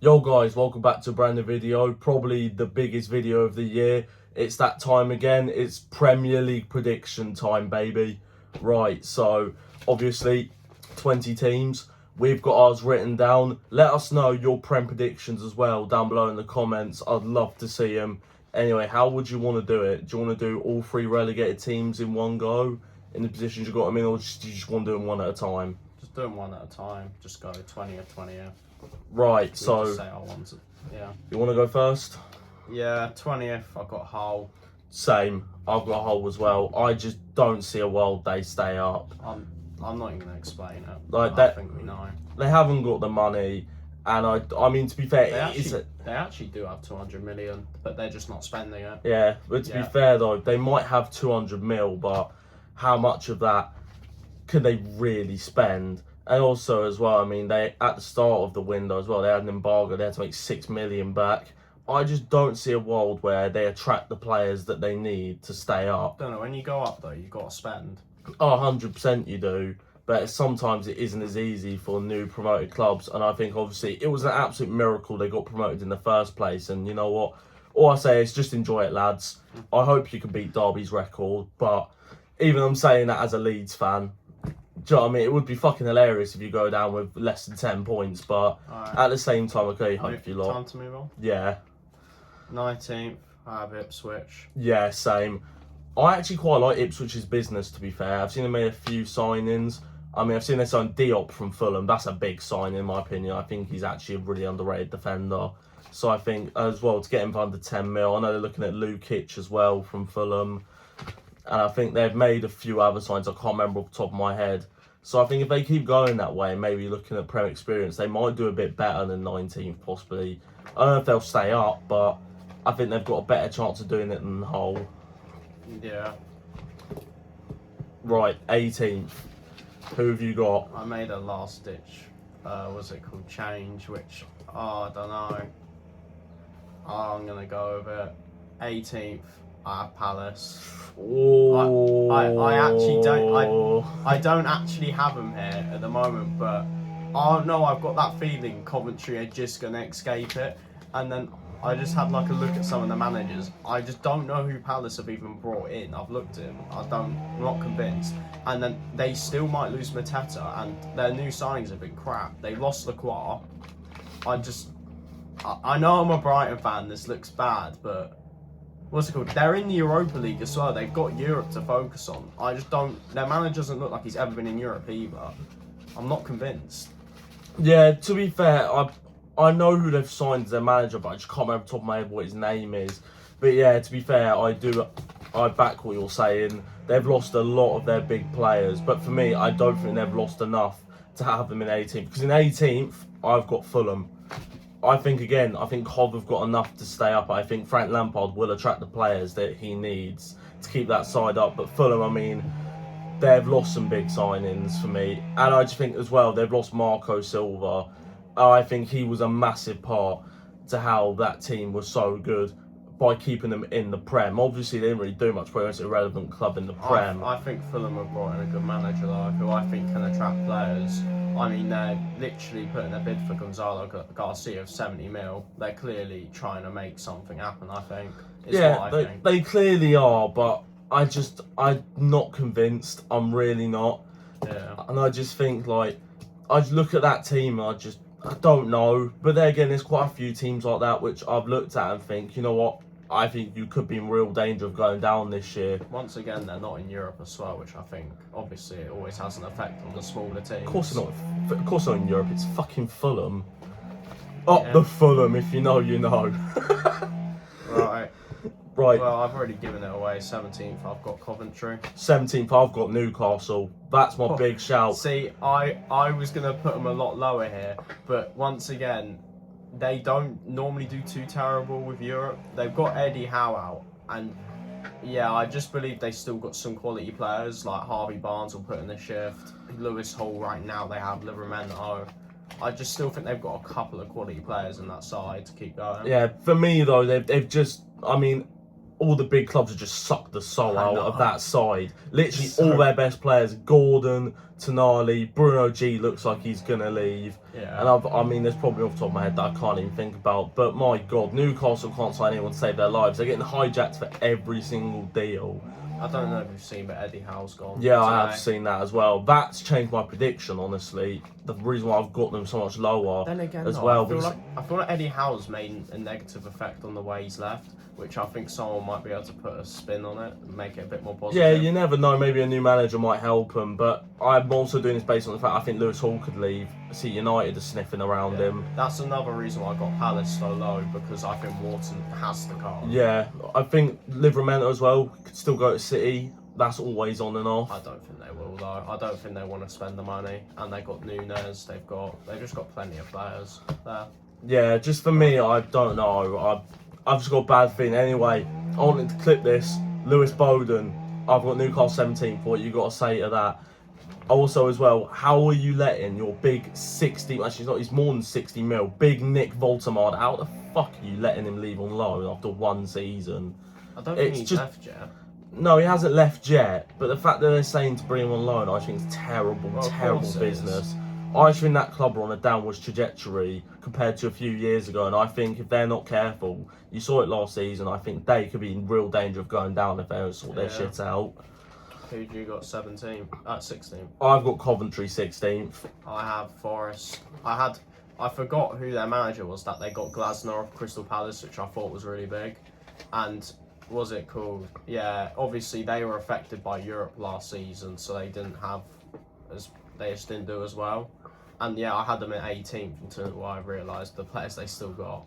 Yo guys, welcome back to a brand new video, probably the biggest video of the year. It's that time again, it's Premier League prediction time, baby. Right, so obviously 20 teams, we've got ours written down. Let us know your Prem predictions as well down below in the comments, I'd love to see them. Anyway, how would you want to do it? Do you want to do all three relegated teams in one go, in the positions you got them in, or do you just want to do them one at a time? Just do them one at a time, just go 20th, 20th. Right, so just say I want it. Yeah. You want to go first? Yeah, 20th, I've got Hull. Same, I've got Hull as well. I just don't see a world they stay up. I'm not even going to explain it. Like I think we know. They haven't got the money, and I mean, to be fair, they actually do have 200 million, but they're just not spending it. Yeah, but to be fair though, they might have 200 mil, but how much of that can they really spend? And also as well, I mean, they at the start of the window as well, they had an embargo, they had to make 6 million back. I just don't see a world where they attract the players that they need to stay up. Don't know, when you go up though, you've got to spend. Oh, 100% you do. But sometimes it isn't as easy for new promoted clubs. And I think obviously it was an absolute miracle they got promoted in the first place. And you know what? All I say is just enjoy it, lads. I hope you can beat Derby's record. But even I'm saying that as a Leeds fan, do you know what I mean? It would be fucking hilarious if you go down with less than 10 points. But at the same time, okay, hope you lot. Time to move on? Yeah. 19th, I have Ipswich. Yeah, same. I actually quite like Ipswich's business, to be fair. I've seen them make a few signings. I mean, I've seen they signed Diop from Fulham. That's a big sign, in my opinion. I think he's actually a really underrated defender. So I think, as well, to get him for under 10 mil. I know they're looking at Lukic as well from Fulham. And I think they've made a few other signs. I can't remember off the top of my head. So I think if they keep going that way, maybe looking at Prem experience, they might do a bit better than 19th, possibly. I don't know if they'll stay up, but I think they've got a better chance of doing it than Hull. Yeah. Right, 18th. Who have you got? I made a last ditch, what's it called, change, which, I don't know. I'm going to go with it. 18th, I have Palace. Oh. I actually don't actually have them here at the moment, but I know I've got that feeling Coventry are just going to escape it. And then I just had like a look at some of the managers. I just don't know who Palace have even brought in. I've looked at them. I'm not convinced. And then they still might lose Mateta, and their new signings have been crap. They lost Lacroix. I know I'm a Brighton fan. This looks bad, but what's it called? They're in the Europa League as well. They've got Europe to focus on. I just don't. Their manager doesn't look like he's ever been in Europe either. I'm not convinced. Yeah, to be fair, I know who they've signed as their manager, but I just can't remember off the top of my head what his name is. But yeah, to be fair, I back what you're saying. They've lost a lot of their big players, but for me, I don't think they've lost enough to have them in 18th. Because in 18th, I've got Fulham. I think Hov have got enough to stay up. I think Frank Lampard will attract the players that he needs to keep that side up. But Fulham, I mean, they've lost some big signings for me. And I just think as well, they've lost Marco Silva. I think he was a massive part to how that team was so good by keeping them in the Prem. Obviously, they didn't really do much, but it's an irrelevant club in the Prem. I think Fulham have brought in a good manager, though, who I think can attract players. I mean, they're literally putting their bid for Gonzalo Garcia of 70 mil. They're clearly trying to make something happen, I think. They clearly are, but I'm not convinced. I'm really not. Yeah. And I just think, like, I just look at that team and I don't know. But then again, there's quite a few teams like that which I've looked at and think, you know what? I think you could be in real danger of going down this year. Once again, they're not in Europe as well, which I think, obviously, it always has an effect on the smaller teams. Of course not. Of course not in Europe. It's fucking Fulham. The Fulham, if you know, you know. Right. Right. Well, I've already given it away. 17th, I've got Coventry. 17th, I've got Newcastle. That's my big shout. See, I was going to put them a lot lower here, but once again, they don't normally do too terrible with Europe. They've got Eddie Howe out, and yeah, I just believe they still got some quality players, like Harvey Barnes will put in the shift. Lewis Hall right now, they have Livramento. I just still think they've got a couple of quality players in that side to keep going. Yeah, for me though, they've just, I mean, all the big clubs have just sucked the soul I out know. of that side. Literally, So- all their best players: Gordon, Tonali, Bruno G looks like he's gonna leave. Yeah. And I mean, there's probably off the top of my head that I can't even think about. But my God, Newcastle can't sign anyone to save their lives. They're getting hijacked for every single deal. I don't know if you've seen, but Eddie Howe's gone. Yeah, I today. have seen that as well. That's changed my prediction, honestly. The reason why I've got them so much lower Then again, as though, well. I feel like Eddie Howe's made a negative effect on the way he's left, which I think someone might be able to put a spin on it and make it a bit more positive. Yeah, you never know. Maybe a new manager might help him. But I'm also doing this based on the fact I think Lewis Hall could leave. I see United are sniffing around him. That's another reason why I got Palace so low, because I think Wharton has to go. Yeah, I think Livramento as well could still go to City. That's always on and off. I don't think they will though. I don't think they want to spend the money, and they got Nunes. They've just got plenty of players there. Yeah, just for me, I don't know. I've just got a bad feeling. Anyway, I wanted to clip this. Lewis Bowden. I've got Newcastle 17th. What you got to say to that? Also, as well, how are you letting your big 60? Actually, he's more than 60 mil. Big Nick Voltemard. How the fuck are you letting him leave on loan after one season? I don't think It's he's just- left yet. No, he hasn't left yet. But the fact that they're saying to bring him on loan, I think it's terrible, Well, of terrible course it business. I just think that club are on a downwards trajectory compared to a few years ago, and I think if they're not careful, you saw it last season. I think they could be in real danger of going down if they don't sort their Yeah. shit out. Who do you got 17? 16. I've got Coventry 16th. I have Forest. I forgot who their manager was that they got Glasner of Crystal Palace, which I thought was really big. And was it called? Yeah, obviously they were affected by Europe last season, so they just didn't do as well. And yeah, I had them at 18th until I realised the players they still got.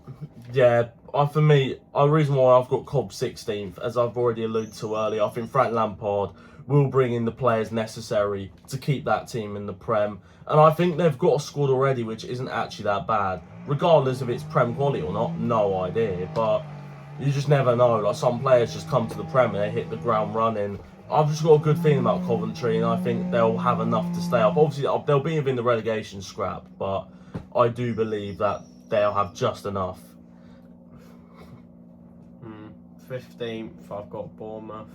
Yeah, for me, the reason why I've got Cobb 16th, as I've already alluded to earlier, I think Frank Lampard will bring in the players necessary to keep that team in the Prem. And I think they've got a squad already which isn't actually that bad. Regardless if it's Prem quality or not, no idea. But you just never know. Like, some players just come to the Prem and they hit the ground running. I've just got a good feeling about Coventry, and I think they'll have enough to stay up. Obviously, they'll be within the relegation scrap, but I do believe that they'll have just enough. 15th, I've got Bournemouth.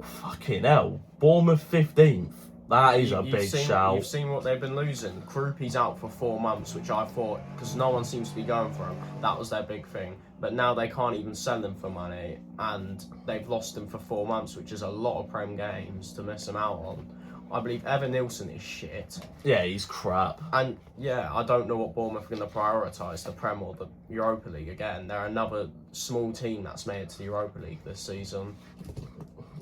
Fucking hell. Bournemouth 15th. That is a You've big seen, shout. You've seen what they've been losing. Krupi's out for 4 months, which I thought, because no one seems to be going for him, that was their big thing. But now they can't even sell him for money, and they've lost him for 4 months, which is a lot of Prem games to miss him out on. I believe Evan Nilsson is shit. Yeah, he's crap. And yeah, I don't know what Bournemouth are going to prioritise, the Prem or the Europa League again. They're another small team that's made it to the Europa League this season.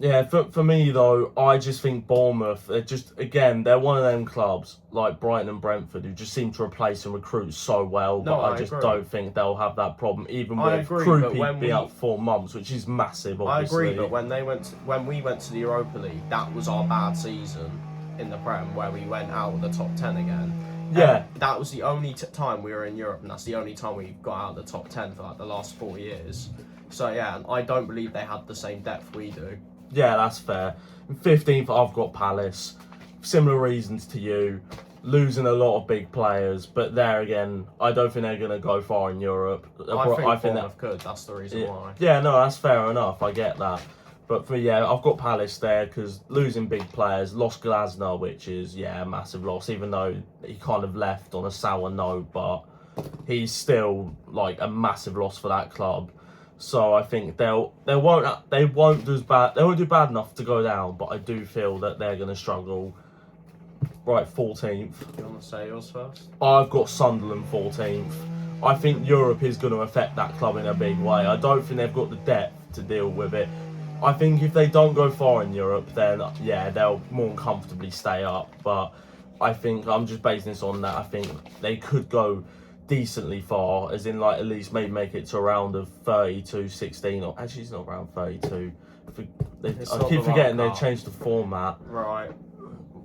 Yeah, for me though, I just think Bournemouth, they're one of them clubs like Brighton and Brentford who just seem to replace and recruit so well, No, but I just agree. don't think they'll have that problem, even I with agree, but Krupi when being we- out 4 months, which is massive, obviously. I agree, but when we went to the Europa League, that was our bad season in the Prem, where we went out of the top 10 again. Yeah. That was the only time we were in Europe, and that's the only time we got out of the top 10 for like the last 4 years. So yeah, I don't believe they had the same depth we do. Yeah, that's fair. 15th, I've got Palace. Similar reasons to you. Losing a lot of big players, but there again, I don't think they're going to go far in Europe. I think Bournemouth could, that's the reason why. Yeah, no, that's fair enough. I get that. But for I've got Palace there because losing big players, lost Glasner, which is a massive loss. Even though he kind of left on a sour note, but he's still like a massive loss for that club. So I think they won't do bad enough to go down. But I do feel that they're going to struggle. Right, 14th. You want to say yours first? I've got Sunderland 14th. I think Europe is going to affect that club in a big way. I don't think they've got the depth to deal with it. I think if they don't go far in Europe, then they'll more comfortably stay up. But I think I'm just basing this on that. I think they could go decently far, as in like at least maybe make it to a round of 32, 16, or actually it's not around 32. I keep forgetting they changed the format. Right.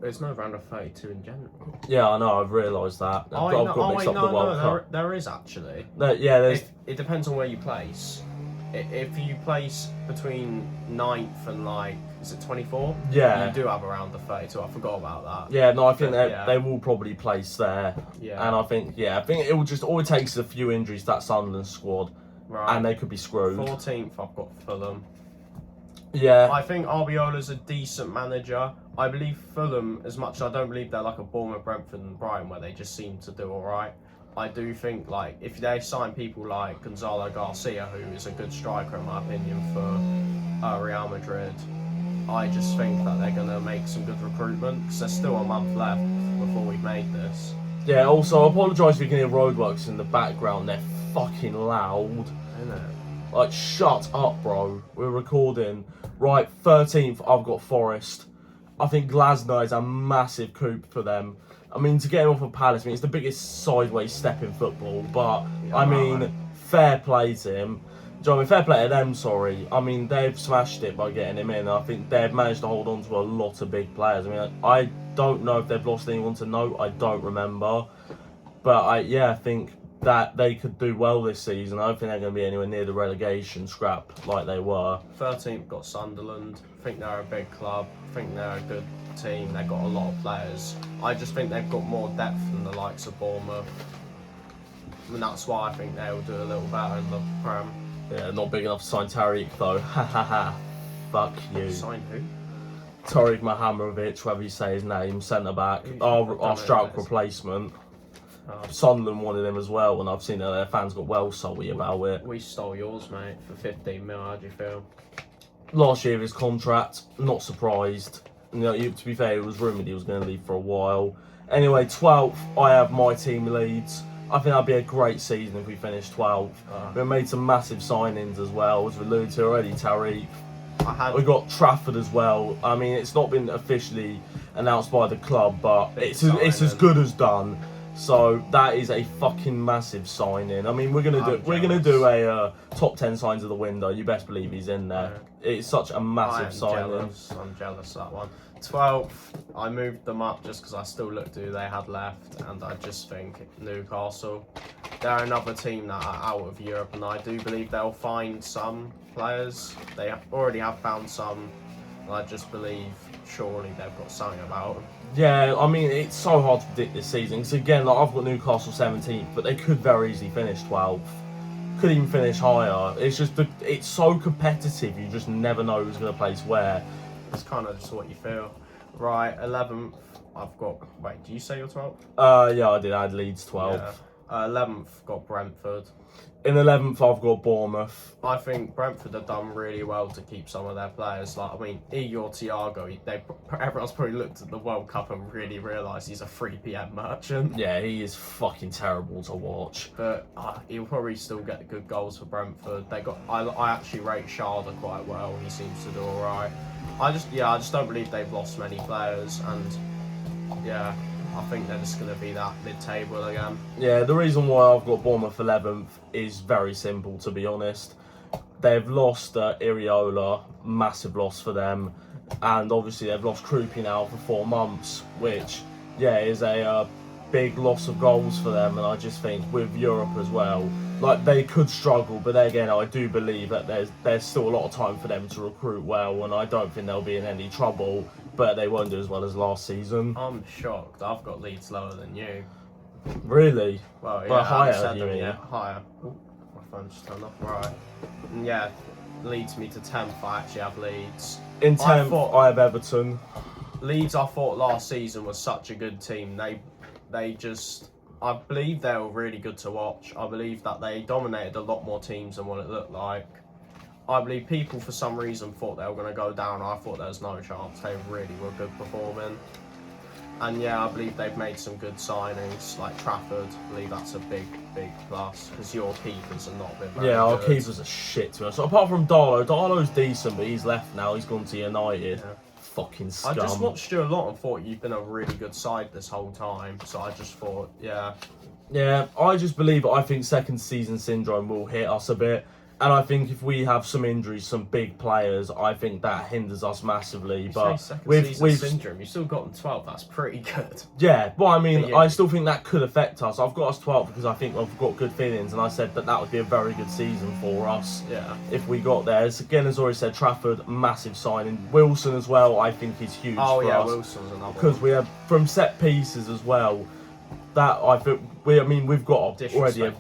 There's no round of 32 in general. Yeah, I know. I've realised that. I've got mixed up the World Cup. There is actually. There's. It depends on where you place. If you place between 9th and is it 24? Yeah. You do have a round of 32. I forgot about that. Yeah, no, I think But, they will probably place there. Yeah. And I think it will just all it takes is a few injuries to that Sunderland squad, Right. and they could be screwed. 14th, I've got Fulham. Yeah. I think Arbiola's a decent manager. I believe Fulham, as much as I don't believe they're like a Bournemouth, Brentford and Brighton where they just seem to do alright. I do think like if they sign people like Gonzalo Garcia, who is a good striker in my opinion for Real Madrid, I just think that they're going to make some good recruitment because there's still a month left before we've made this. Yeah, also, I apologise if you can hear roadworks in the background. They're fucking loud. Isn't it? Like, shut up, bro. We're recording. Right, 13th, I've got Forest. I think Glasner is a massive coup for them. I mean, to get him off of Palace, I mean, it's the biggest sideways step in football. But, Yeah, I mean, fair play to him. Do you know what I mean? Fair play to them, sorry. I mean, they've smashed it by getting him in. I think they've managed to hold on to a lot of big players. I mean, I don't know if they've lost anyone to note. I don't remember. But, I think that they could do well this season. I don't think they're going to be anywhere near the relegation scrap like they were. 13th got Sunderland. I think they're a big club. I think they're a good team. They've got a lot of players. I just think they've got more depth than the likes of Bournemouth. And that's why I think they'll do a little better in the Prem. Yeah, not big enough to sign Tariq though. Ha ha ha. Fuck you. Sign who? Tariq Mohamovic, whatever you say his name, centre back. Our Stroud replacement. Sunderland wanted him as well, and I've seen that their fans got well salty about it. We stole yours, mate, for 15 mil. How do you feel? Last year of his contract, not surprised. You know, to be fair, it was rumoured he was going to leave for a while. Anyway, 12th, I have my team Leeds. I think that'd be a great season if we finish 12th. We've made some massive signings as well, as we alluded to already, Tariq. We got Trafford as well. I mean, it's not been officially announced by the club, but it's as good as done. So that is a fucking massive signing. I mean, we're gonna do a top 10 signs of the window. You best believe he's in there. Yeah. It's such a massive signing. I'm jealous of that one. 12th, I moved them up just because I still looked at who they had left, and I just think Newcastle. They're another team that are out of Europe, and I do believe they'll find some players. They already have found some, and I just believe surely they've got something about them. Yeah, I mean, it's so hard to predict this season. Because again, like, I've got Newcastle 17th, but they could very easily finish 12th. Could even finish higher. It's just, it's so competitive, you just never know who's going to place where. It's kind of just what you feel. Right, 11th, I've got... Wait, do you say your 12th? Yeah, I did. I had Leeds 12th. Yeah. 11th, got Brentford. In 11th, I've got Bournemouth. I think Brentford have done really well to keep some of their players. Like, I mean, Igor Thiago, everyone's probably looked at the World Cup and really realised he's a 3 PM merchant. Yeah, he is fucking terrible to watch. But he'll probably still get good goals for Brentford. I actually rate Sharda quite well. He seems to do all right. I just don't believe they've lost many players, and yeah, I think they're just going to be that mid-table again. Yeah, the reason why I've got Bournemouth 11th is very simple, to be honest. They've lost Iriola, massive loss for them, and obviously they've lost Krupi now for 4 months, which, yeah, is a big loss of goals for them. And I just think with Europe as well, like, they could struggle, but then again, I do believe that there's still a lot of time for them to recruit well, and I don't think they'll be in any trouble, but they won't do as well as last season. I'm shocked. I've got Leeds lower than you. Really? Well, yeah, but higher, you mean? Yeah, higher. Ooh, my phone just turned off. Right. And yeah, leads me to 10th. I actually have Leeds. In 10th, I have Everton. Leeds, I thought last season was such a good team. I believe they were really good to watch. I believe that they dominated a lot more teams than what it looked like. I believe people, for some reason, thought they were going to go down. I thought there was no chance. They really were good performing. And yeah, I believe they've made some good signings, like Trafford. I believe that's a big, big plus, because your keepers are not been very good. Our keepers are shit to us. So apart from Darlow's decent, but he's left now. He's gone to United. Yeah. Fucking scum. I just watched you a lot and thought you've been a really good side this whole time. So I just thought, yeah. Yeah, I just believe, I think second season syndrome will hit us a bit. And I think if we have some injuries, some big players, I think that hinders us massively. You but say second season syndrome, you've still gotten 12. That's pretty good. Yeah, well, I mean, I still think that could affect us. I've got us 12 because I think I've got good feelings, and I said that would be a very good season for us. Yeah. If we got there. Again, as already said, Trafford, massive signing. Wilson as well, I think is huge for us. Wilson's another. Because we have from set pieces as well. That I think we've got already a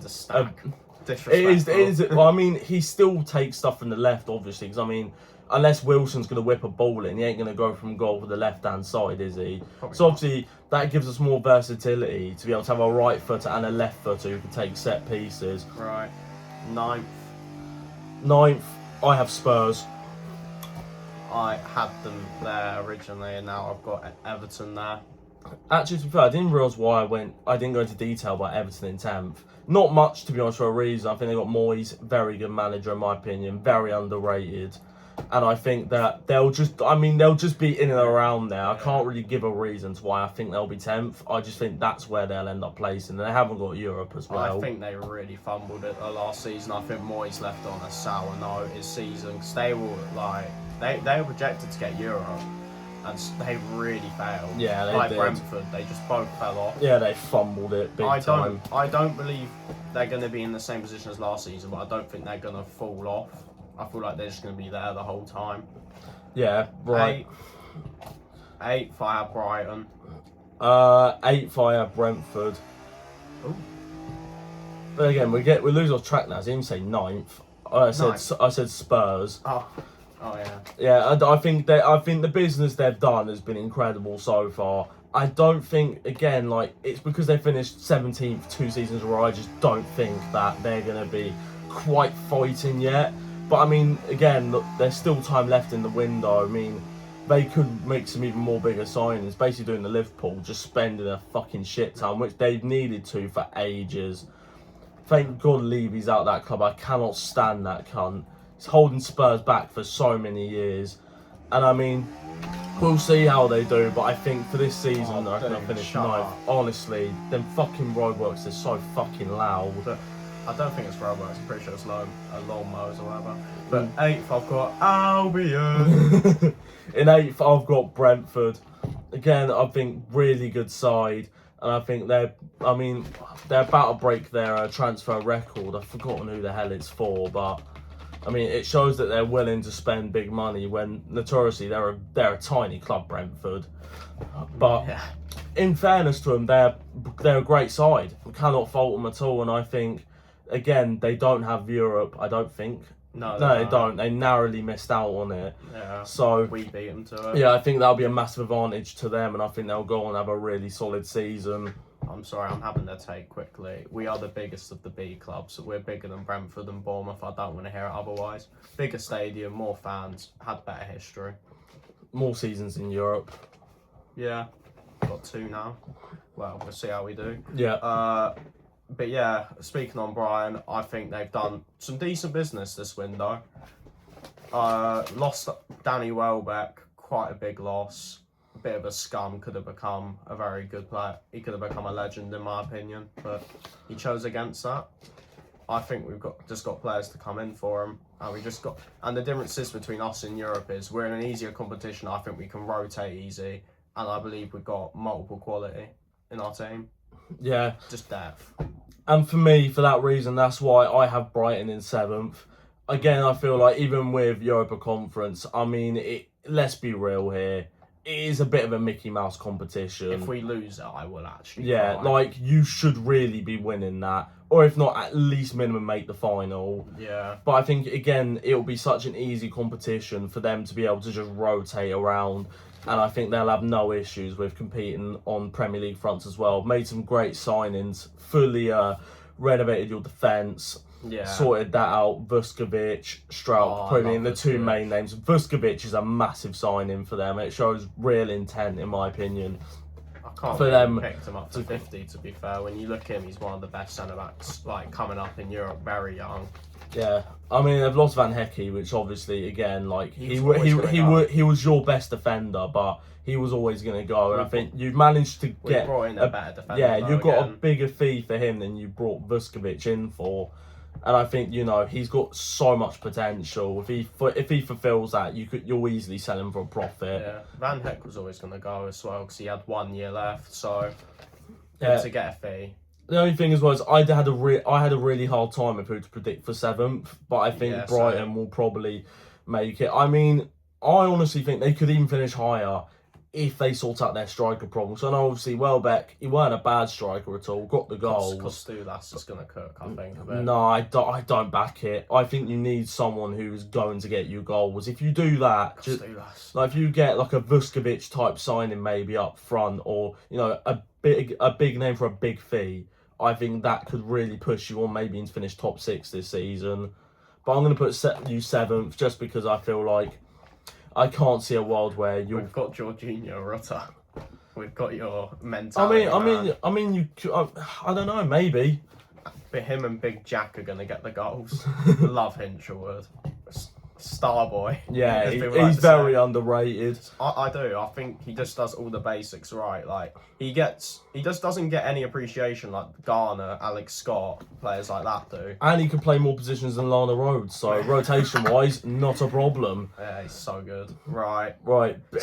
It is. Well, I mean, he still takes stuff from the left, obviously, because I mean, unless Wilson's going to whip a ball in, he ain't going to go from goal for the left-hand side, is he? Probably So obviously that gives us more versatility to be able to have a right footer and a left footer who can take set pieces. Right. Ninth. I have Spurs. I had them there originally, and now I've got Everton there. Actually, to be fair, I didn't realise why I didn't go into detail about Everton in 10th. Not much, to be honest, for a reason. I think they got Moyes, very good manager in my opinion, very underrated. And I think that they'll just be in and around there. I can't really give a reason to why I think they'll be 10th. I just think that's where they'll end up placing. They haven't got Europe as well. I think they really fumbled it last season. I think Moyes left on a sour note his season, because they were they were projected to get Europe, and they really failed. Yeah, they like did. Brentford, they just both fell off. Yeah, they fumbled it big time. I don't believe they're going to be in the same position as last season, but I don't think they're going to fall off. I feel like they're just going to be there the whole time. Yeah, right. Eighth, I have Brighton. 8th, I have Brentford. Ooh. But again, we lose off track now. I didn't even say 9th. I said Spurs. Oh yeah. Yeah, I think the business they've done has been incredible so far. I don't think, again, like, it's because they finished 17th 2 seasons in a row. I just don't think that they're going to be quite fighting yet. But I mean, again, look, there's still time left in the window. I mean, they could make some even more bigger signings. Basically doing the Liverpool, just spending a fucking shit ton, which they've needed to for ages. Thank God Levy's out of that club. I cannot stand that cunt. He's holding Spurs back for so many years. And I mean, we'll see how they do. But I think for this season, I reckon they'll finish 9th. Honestly, them fucking roadworks are so fucking loud. I don't think it's roadworks. I'm pretty sure it's lawnmowers or whatever. But 8th, I've got Albion. In 8th, I've got Brentford. Again, I think really good side. And I think they're about to break their transfer record. I've forgotten who the hell it's for, but I mean, it shows that they're willing to spend big money when notoriously they're a tiny club, Brentford. But in fairness to them, they're a great side. We cannot fault them at all. And I think, again, they don't have Europe. I don't think. No, they don't. They narrowly missed out on it. Yeah. So we beat them to it. Yeah, I think that'll be a massive advantage to them, and I think they'll go on and have a really solid season. I'm sorry, I'm having their take quickly. We are the biggest of the B clubs. We're bigger than Brentford and Bournemouth. I don't want to hear it otherwise. Bigger stadium, more fans, had better history. More seasons in Europe. Yeah, got 2 now. Well, we'll see how we do. Yeah. But yeah, speaking on Brian, I think they've done some decent business this window. Lost Danny Welbeck, quite a big loss. A bit of a scum, could have become a very good player. He could have become a legend in my opinion, but he chose against that. I think we've just got players to come in for him, and the differences between us in Europe is we're in an easier competition. I think we can rotate easy, and I believe we've got multiple quality in our team. Yeah. Just depth. And for me, for that reason, that's why I have Brighton in 7th. Again, I feel like even with Europa Conference, I mean, let's be real here. It is a bit of a Mickey Mouse competition. If we lose it, I will actually cry. Like, you should really be winning that. Or if not, at least minimum make the final. Yeah. But I think, again, it'll be such an easy competition for them to be able to just rotate around. And I think they'll have no issues with competing on Premier League fronts as well. Made some great signings, fully renovated your defence, sorted that out. Vuskovic, Struijk, putting in the 2 main names. Vuskovic is a massive signing for them. It shows real intent, in my opinion. I can't believe picked him up to 50, to be fair. When you look at him, he's one of the best centre-backs like coming up in Europe, very young. Yeah, I mean they've lost Van Hecke, which obviously again like he was your best defender, but he was always going to go. And I think you've managed to get brought in a better defender. Yeah, you've got a bigger fee for him than you brought Vuskovic in for, and I think he's got so much potential. If he fulfills that, you'll easily sell him for a profit. Yeah, Van Hecke was always going to go as well because he had 1 year left, so to get a fee. The only thing as well is I had a really hard time with who to predict for 7th, but I think Brighton will probably make it. I mean, I honestly think they could even finish higher if they sort out their striker problem. So I know obviously Welbeck, he weren't a bad striker at all, got the goals. Costulas is going to cook, I think, a bit. No, I don't back it. I think you need someone who's going to get you goals. If you do that, like if you get like a Vuskovic type signing maybe up front, or a big name for a big fee, I think that could really push you on maybe to finish top 6 this season. But I'm going to put you 7th just because I feel like I can't see a world where you. We've got Jorginho Rutter. We've got your mentality. I mean, I don't know, maybe. But him and Big Jack are going to get the goals. Love Hinchelwood. Star boy. Yeah, he's very underrated. I do. I think he just does all the basics right. Like he just doesn't get any appreciation like Garner, Alex Scott, players like that do. And he can play more positions than Lana Rhodes, so rotation wise, not a problem. Yeah, he's so good. Right.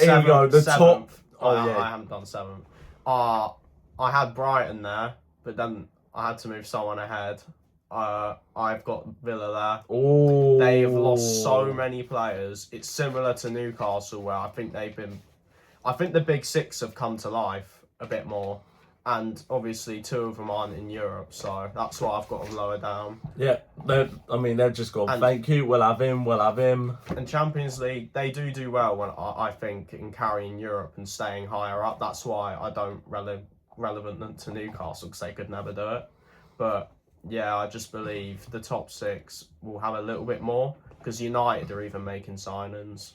Here we go. The top. Oh yeah. I haven't done 7th. I had Brighton there, but then I had to move someone ahead. I've got Villa there. Oh, they have lost so many players. It's similar to Newcastle, where I think the big 6 have come to life a bit more, and obviously 2 of them aren't in Europe, so that's why I've got them lower down. Yeah, they've just gone. Thank you. We'll have him. And Champions League, they do well when I think in carrying Europe and staying higher up. That's why I don't relevant them to Newcastle, because they could never do it, but. Yeah, I just believe the top 6 will have a little bit more, because United are even making signings.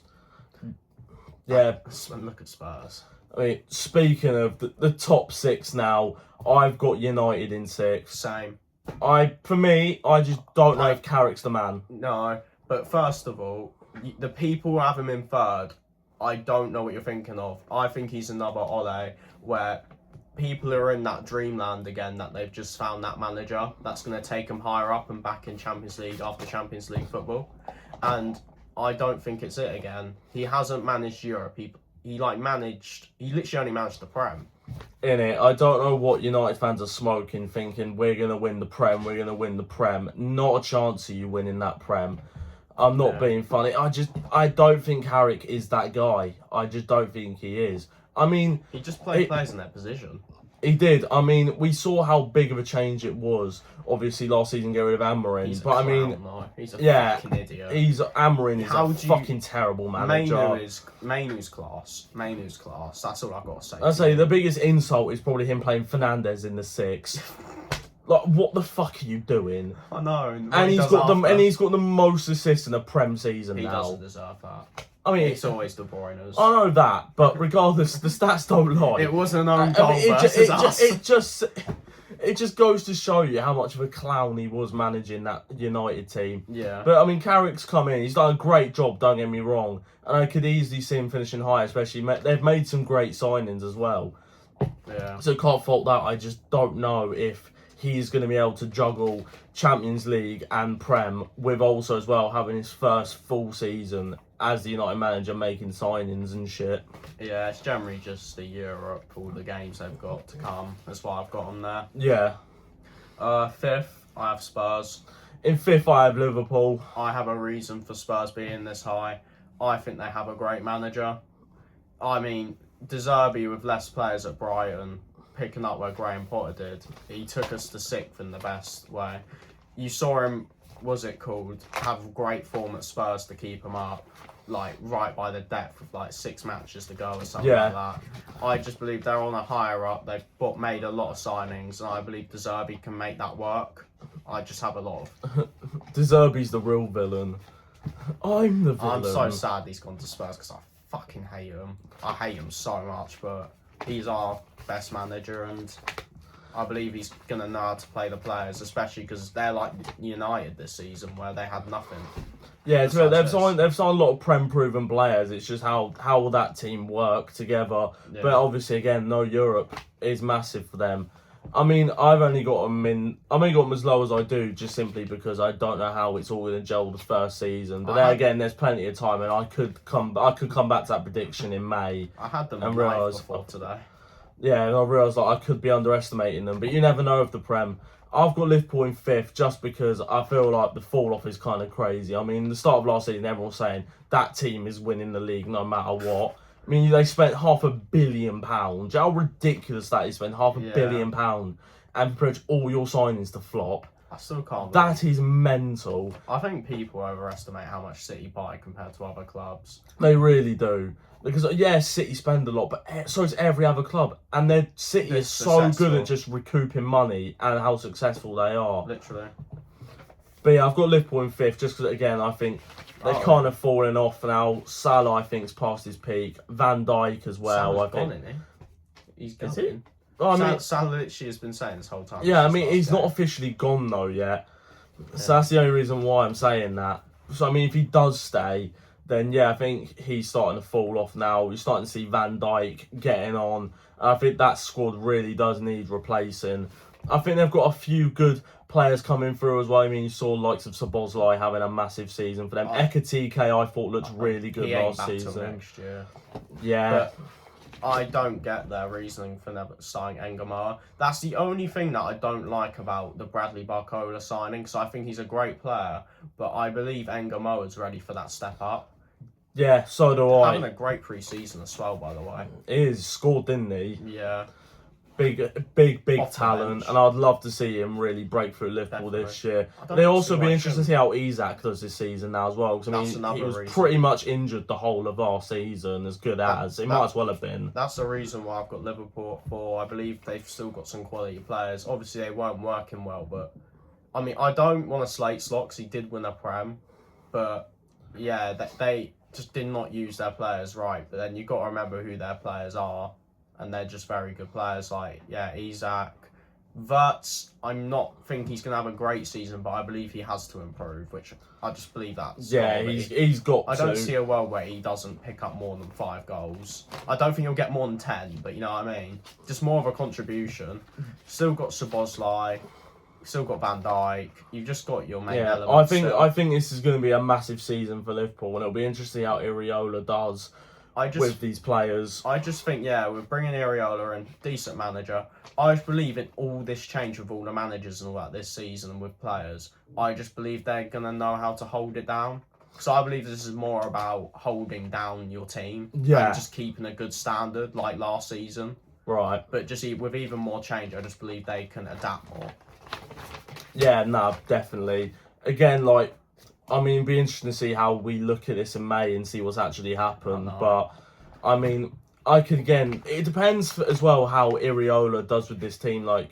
Yeah. And look at Spurs. I mean, speaking of the top 6 now, I've got United in 6th. Same. For me, I just don't know if Carrick's the man. No, but first of all, the people who have him in 3rd, I don't know what you're thinking of. I think he's another Ole, where people are in that dreamland again, that they've just found that manager that's going to take them higher up and back in Champions League after Champions League football. And I don't think it's it again. He hasn't managed Europe. He literally only managed the Prem. In it, I don't know what United fans are smoking, thinking we're going to win the Prem. Not a chance of you winning that Prem. I'm not being funny. I don't think Carrick is that guy. I just don't think he is. I mean, he just played players in their position. He did. I mean, we saw how big of a change it was. Obviously, last season, get rid of Amorim. He's a fucking idiot. Amorim is a fucking terrible manager. Mainu's class. That's all I've got to say. I'd say the biggest insult is probably him playing Fernandes in the 6. Like, what the fuck are you doing? I know. And he's got the most assists in a Prem season now. He doesn't deserve that. I mean, it's always the Bruyne's. I know that, but regardless, the stats don't lie. It was an own goal versus us. It just goes to show you how much of a clown he was managing that United team. Yeah. But I mean, Carrick's come in. He's done a great job. Don't get me wrong, and I could easily see him finishing high. Especially they've made some great signings as well. Yeah. So can't fault that. I just don't know if he's going to be able to juggle Champions League and Prem with also as well having his first full season as the United manager, making signings and shit. Yeah, it's generally just the Europe, all the games they've got to come. That's why I've got them there. Yeah. 5th, I have Spurs. In 5th, I have Liverpool. I have a reason for Spurs being this high. I think they have a great manager. I mean, De Zerbi with less players at Brighton, picking up where Graham Potter did. He took us to 6th in the best way. You saw him, have great form at Spurs to keep him up. Like right by the depth with like 6 matches to go or something like that. I just believe they're on a higher up. They've made a lot of signings, and I believe De Zerbi can make that work. I just have a lot of. De Zerbi's the real villain. I'm the villain. I'm so sad he's gone to Spurs because I fucking hate him. I hate him so much, but he's our best manager, and I believe he's gonna know how to play the players, especially because they're like United this season, where they had nothing. Yeah, they've signed a lot of Prem-proven players. It's just how will that team work together. Yeah. But obviously, again, no Europe is massive for them. I mean, I've only got them as low as I do, just simply because I don't know how it's all going to gel the first season. But then again, there's plenty of time, and I could come back to that prediction in May. I had them and realised before today. Yeah, and I realised I could be underestimating them, but you never know with the Prem. I've got Liverpool in 5th just because I feel like the fall off is kind of crazy. I mean, the start of last season, everyone was saying that team is winning the league no matter what. I mean, they spent £500 million. Do you know how ridiculous that is? Spend £500 million and pretty much all your signings to flop. I still can't. That is mental. I think people overestimate how much City buy compared to other clubs. They really do. Because, yeah, City spend a lot, but so does every other club. And their City is so good at just recouping money and how successful they are. Literally. But yeah, I've got Liverpool in 5th just because, again, I think they're kind of falling off now. Salah, I think, is past his peak. Van Dijk as well, Salah's I think. gone, isn't he? He's gone. Is he? Oh, I mean, Salah literally has been saying this whole time. yeah, I mean, he's not officially gone though yet. So that's the only reason why I'm saying that. So, I mean, if he does stay, then yeah, I think he's starting to fall off now. You're starting to see Van Dijk getting on. And I think that squad really does need replacing. I think they've got a few good players coming through as well. I mean, you saw the likes of Szoboszlai having a massive season for them. Ekatike, I thought, looked really good last season. Next year. Yeah. But I don't get their reasoning for never signing Engamoa. That's the only thing that I don't like about the Bradley Barcola signing, because I think he's a great player, but I believe Engamoa is ready for that step up. Yeah, so do I. Having a great pre-season as well, by the way. He is scored, didn't he? Yeah. Big Off the talent, bench. and I'd love to see him really break through Liverpool this year. They also be interested to see how Isak does this season now as well, because I mean, he was pretty much injured the whole of our season, as good as he might as well have been. That's the reason why I've got Liverpool for. I believe they've still got some quality players. Obviously, they weren't working well, but I mean, I don't want to slate Slot because he did win a Prem, but yeah, they just did not use their players right. But then you got to remember who their players are. And they're just very good players, like, yeah, Isak. Wirtz, I'm not think he's going to have a great season, but I believe he has to improve, which I just believe that's... Yeah, he's got I don't see a world where he doesn't pick up more than 5 goals. I don't think he'll get more than 10, but you know what I mean? Just more of a contribution. Still got Szoboszlai, still got Van Dijk. You've just got your main elements. I think this is going to be a massive season for Liverpool, and it'll be interesting how Iriola does with these players. I just think, yeah, we're bringing Iriola in, decent manager. I believe in all this change with all the managers and all that this season and with players. I just believe they're going to know how to hold it down. So I believe this is more about holding down your team and just keeping a good standard like last season. Right. But just with even more change, I just believe they can adapt more. Yeah, no, definitely. Again, like, I mean, it'd be interesting to see how we look at this in May and see what's actually happened. But, I mean, it depends as well how Iriola does with this team. Like,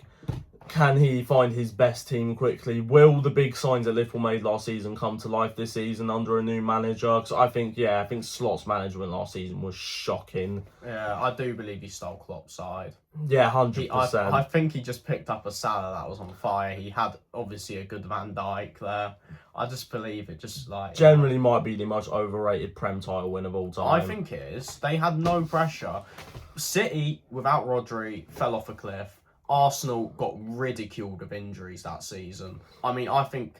can he find his best team quickly? Will the big signs that Liverpool made last season come to life this season under a new manager? Because I think Slot's management last season was shocking. Yeah, I do believe he stole Klopp's side. Yeah, 100%. I think he just picked up a Salah that was on fire. He had, obviously, a good Van Dijk there. I just believe it just, like... Generally might be the most overrated Prem title win of all time. I think it is. They had no pressure. City, without Rodri, fell off a cliff. Arsenal got ridiculed of injuries that season. I mean, I think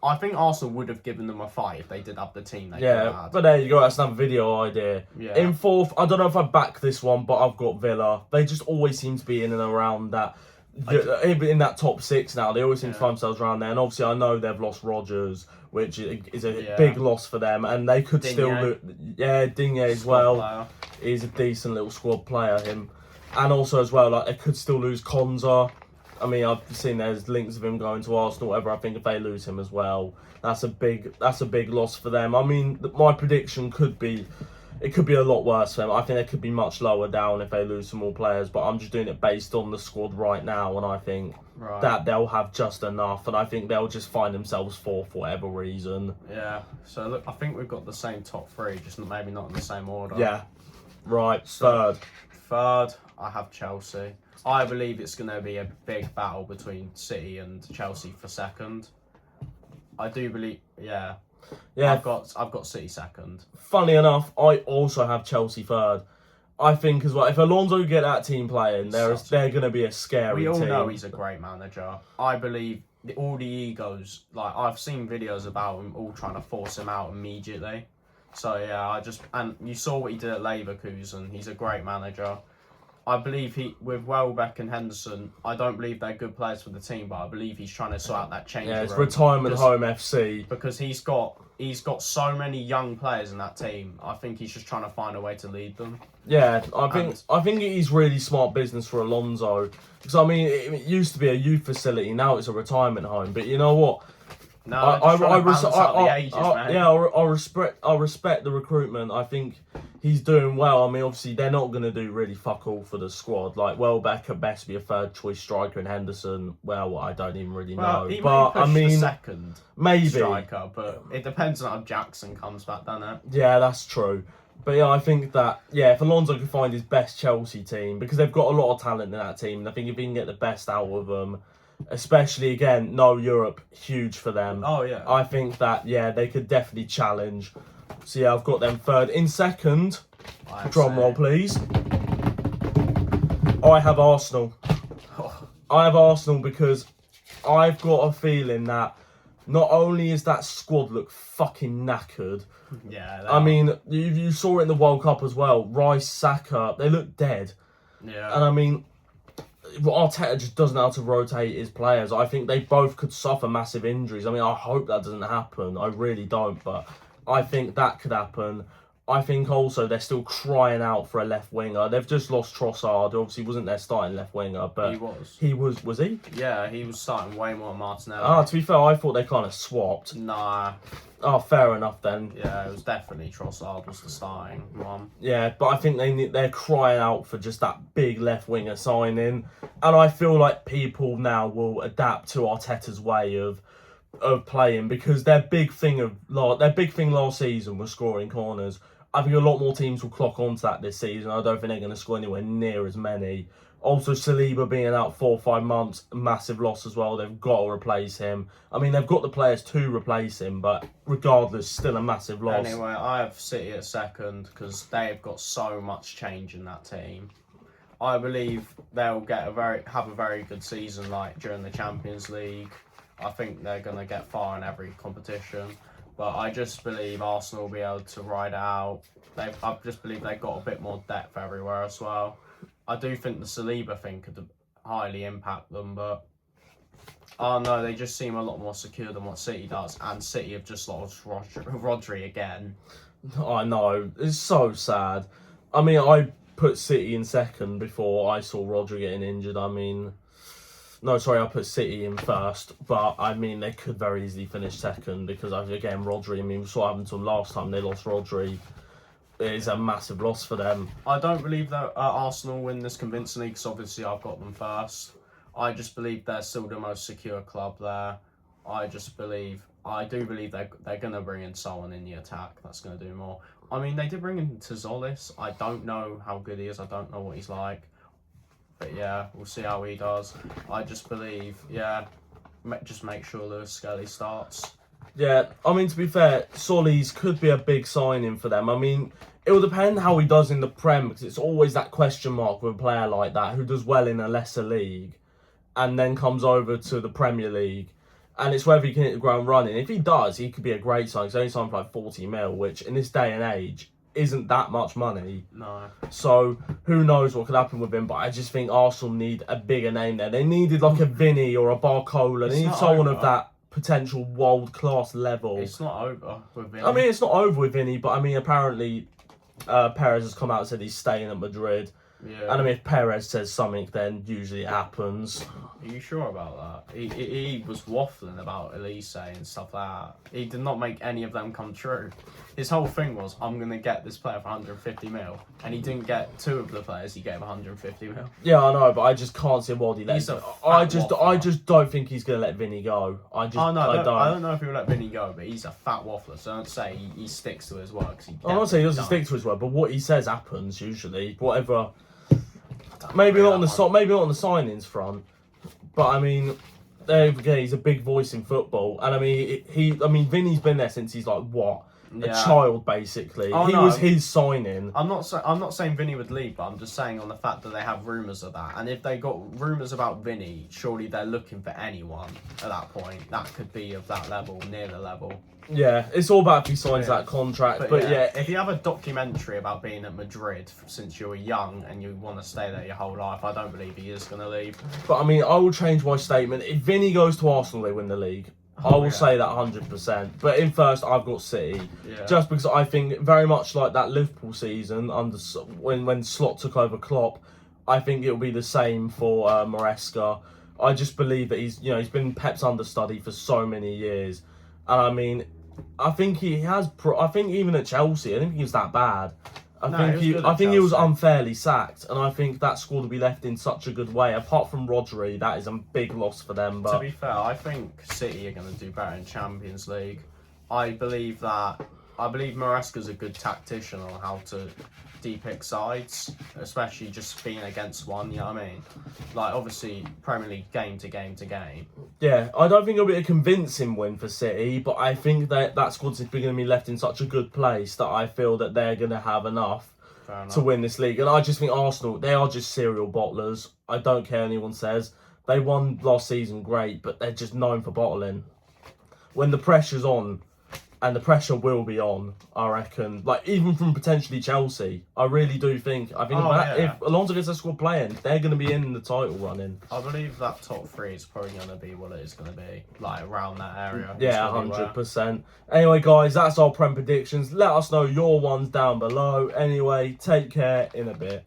Arsenal would have given them a fight if they did have the team they had. But there you go. That's another video idea. Yeah. In 4th, I don't know if I back this one, but I've got Villa. They just always seem to be in and around that. In that top 6 now, they always seem to find themselves around there. And obviously, I know they've lost Rodgers, which is a big loss for them. And they could still lose. Yeah, Digne as well. Player. He's a decent little squad player, him. And also as well, like, they could still lose Konza. I mean, I've seen there's links of him going to Arsenal, whatever. I think if they lose him as well, that's a big loss for them. I mean, my prediction could be a lot worse for them. I think they could be much lower down if they lose some more players, but I'm just doing it based on the squad right now, and I think that they'll have just enough, and I think they'll just find themselves 4th for whatever reason. Yeah, so look, I think we've got the same top 3, just maybe not in the same order. Yeah, right, 3rd. 3rd, I have Chelsea. I believe it's going to be a big battle between City and Chelsea for 2nd. I do believe, yeah. I've got City 2nd. Funny enough, I also have Chelsea 3rd. I think as well, if Alonso get that team playing, they're going to be a scary team. We all know he's a great manager. I believe all the egos, like, I've seen videos about him all trying to force him out immediately. So yeah, and you saw what he did at Leverkusen. He's a great manager. I believe with Welbeck and Henderson, I don't believe they're good players for the team, but I believe he's trying to sort out that change. Yeah, it's retirement home FC. Because he's got he's got so many young players in that team. I think he's just trying to find a way to lead them. Yeah, I think it is really smart business for Alonso, because I mean it used to be a youth facility, now it's a retirement home. But you know what? No, I respect the recruitment. I think he's doing well. I mean, obviously they're not going to do really fuck all for the squad. Like Welbeck at best be a third choice striker, and Henderson, well, I don't even really know. He but may push I mean, the second maybe striker, but it depends on how Jackson comes back, doesn't it? Yeah, that's true. But yeah, I think that if Alonso can find his best Chelsea team, because they've got a lot of talent in that team, and I think if he can get the best out of them. Especially again, no Europe, huge for them. Oh yeah. I think that they could definitely challenge. So yeah, I've got them third. In second, drum roll please. I have Arsenal. I have Arsenal because I've got a feeling that not only is that squad look fucking knackered. Yeah. I mean, you saw it in the World Cup as well. Rice, Saka, they look dead. Yeah. And I mean, Arteta just doesn't know how to rotate his players. I think they both could suffer massive injuries. I mean, I hope that doesn't happen. I really don't, but I think that could happen. I think also they're still crying out for a left winger. They've just lost Trossard, who obviously wasn't their starting left winger, but he was he? Yeah, he was starting way more than Martinelli. To be fair, I thought they kind of swapped. Nah. Oh, fair enough then. Yeah, it was definitely Trossard was the starting one. Yeah, but I think they're crying out for just that big left winger signing, and I feel like people now will adapt to Arteta's way of playing, because their big thing last season was scoring corners. I think a lot more teams will clock onto that this season. I don't think they're going to score anywhere near as many. Also, Saliba being out 4 or 5 months, massive loss as well. They've got to replace him. I mean, they've got the players to replace him, but regardless, still a massive loss. Anyway, I have City at second because they've got so much change in that team. I believe they'll have a very good season, like during the Champions League. I think they're going to get far in every competition. But I just believe Arsenal will be able to ride it out. I just believe they've got a bit more depth everywhere as well. I do think the Saliba thing could highly impact them, but no, they just seem a lot more secure than what City does. And City have just lost Rodri again. I know, it's so sad. I mean, I put City in second before I saw Rodri getting injured. I mean, no, sorry, I put City in first, but I mean, they could very easily finish second because, again, Rodri, I mean, we saw what happened to them last time they lost Rodri. It is a massive loss for them. I don't believe that Arsenal win this convincingly because obviously I've got them first. I just believe they're still the most secure club there. I do believe they're going to bring in someone in the attack that's going to do more. I mean, they did bring in Tzolis. I don't know how good he is. I don't know what he's like. But yeah, we'll see how he does. I just believe, just make sure Lewis Skelly starts. Yeah, I mean, to be fair, Solis could be a big signing for them. I mean, it will depend how he does in the Prem, because it's always that question mark with a player like that who does well in a lesser league and then comes over to the Premier League. And it's whether he can hit the ground running. If he does, he could be a great signing. He's only signed for like 40 mil, which in this day and age isn't that much money. No. So who knows what could happen with him, but I just think Arsenal need a bigger name there. They needed like a Vinny or a Barcola. They need someone of that potential world-class level. It's not over with Vinny. I mean, it's not over with Vinny, but I mean, apparently Perez has come out and said he's staying at Madrid. Yeah. And I mean, if Perez says something, then usually it happens. Are you sure about that? He was waffling about Elise and stuff like that. He did not make any of them come true. His whole thing was, I'm going to get this player for 150 mil. And he didn't get 2 of the players he gave 150 mil. Yeah, I know, but I just can't see why he let him. I just don't think he's going to let Vinny go. I don't know if he'll let Vinny go, but he's a fat waffler, so don't say he sticks to his word. I'm not saying he doesn't stick to his word, but what he says happens usually. Whatever. Maybe not on the signings front, but I mean, again, he's a big voice in football, and I mean, Vinny's been there since he's like what, a child basically. Was his signing. I'm not saying Vinny would leave, but I'm just saying on the fact that they have rumours of that, and if they got rumours about Vinny, surely they're looking for anyone at that point that could be of that level, near the level. Yeah, it's all about if he signs that contract. But yeah, if you have a documentary about being at Madrid since you were young and you want to stay there your whole life, I don't believe he is going to leave. But I mean, I will change my statement. If Vinny goes to Arsenal, they win the league. I will say that 100%. But in first, I've got City. Yeah. Just because I think very much like that Liverpool season under when Slot took over Klopp, I think it'll be the same for Maresca. I just believe that he's been Pep's understudy for so many years, and I mean, I think he has. I think even at Chelsea, I didn't think he was that bad. I think he was unfairly sacked, and I think that squad will be left in such a good way. Apart from Rodri, that is a big loss for them. But to be fair, I think City are going to do better in Champions League. I believe Maresca's a good tactician on how to depict sides, especially just being against one. You know what I mean? Like obviously Premier League game to game to game. Yeah, I don't think it'll be a convincing win for City, but I think that squad's going to be left in such a good place that I feel that they're going to have enough to win this league. And I just think Arsenal, they are just serial bottlers. I don't care anyone says. They won last season, great, but they're just known for bottling. When the pressure's on, and the pressure will be on, I reckon. Like, even from potentially Chelsea, I really do think. If Alonso gets their squad playing, they're going to be in the title running. I believe that top three is probably going to be what it is going to be, like around that area. Yeah, 100%. Anyway, guys, that's our Prem predictions. Let us know your ones down below. Anyway, take care in a bit.